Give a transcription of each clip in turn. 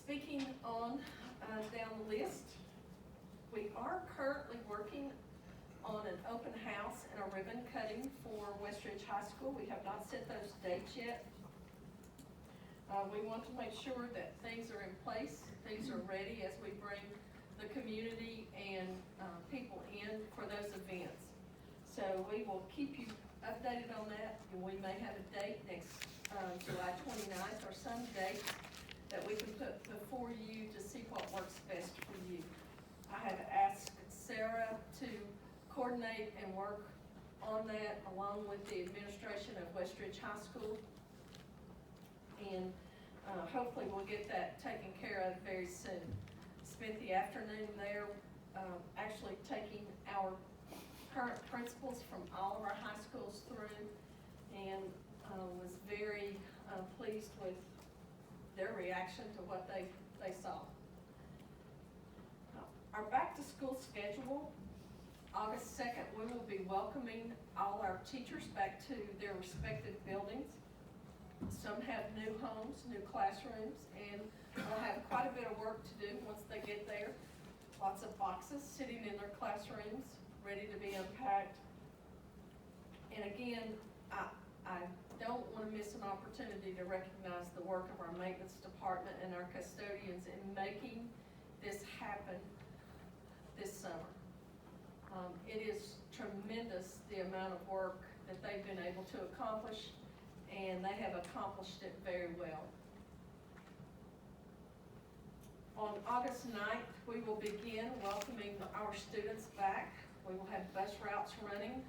Speaking on down the list, we are currently working on an open house and a ribbon cutting for Westridge High School. We have not set those dates yet. We want to make sure that things are in place, things are ready as we bring the community and people in for those events. So we will keep you updated on that, and we may have a date next July 29th or some date that we can put before you to see what works best for you. I have asked Sarah to coordinate and work on that along with the administration of Westridge High School. And hopefully we'll get that taken care of very soon. Spent the afternoon there actually taking our current principals from all of our high schools through, and was very pleased with their reaction to what they saw. Our back to school schedule, August 2nd, we will be welcoming all our teachers back to their respective buildings. Some have new homes, new classrooms, and will have quite a bit of work to do once they get there. Lots of boxes sitting in their classrooms, ready to be unpacked. And again, I don't want to miss an opportunity to recognize the work of our maintenance department and our custodians in making this happen this summer. It is tremendous the amount of work that they've been able to accomplish, and they have accomplished it very well. On August 9th, we will begin welcoming our students back. We will have bus routes running.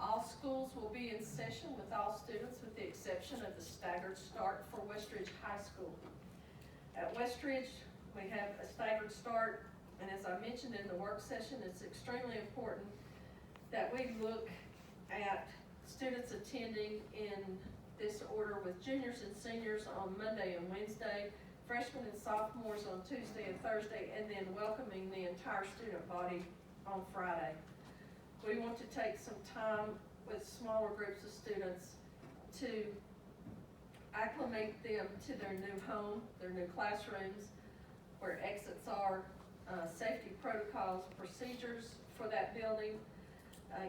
All schools will be in session with all students with the exception of the staggered start for Westridge High School. At Westridge, we have a staggered start, and as I mentioned in the work session, it's extremely important that we look at students attending in this order, with juniors and seniors on Monday and Wednesday, freshmen and sophomores on Tuesday and Thursday, and then welcoming the entire student body on Friday. We want to take some time with smaller groups of students to acclimate them to their new home, their new classrooms, where exits are, safety protocols, procedures for that building,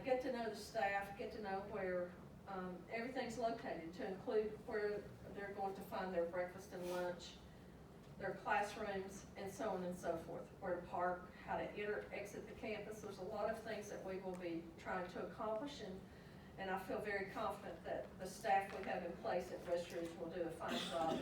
get to know the staff, get to know where everything's located, to include where they're going to find their breakfast and lunch, their classrooms, and so on and so forth, where to park, how to enter, exit the campus. There's a lot of things that we will be trying to accomplish, and I feel very confident that the staff we have in place at Westridge will do a fine job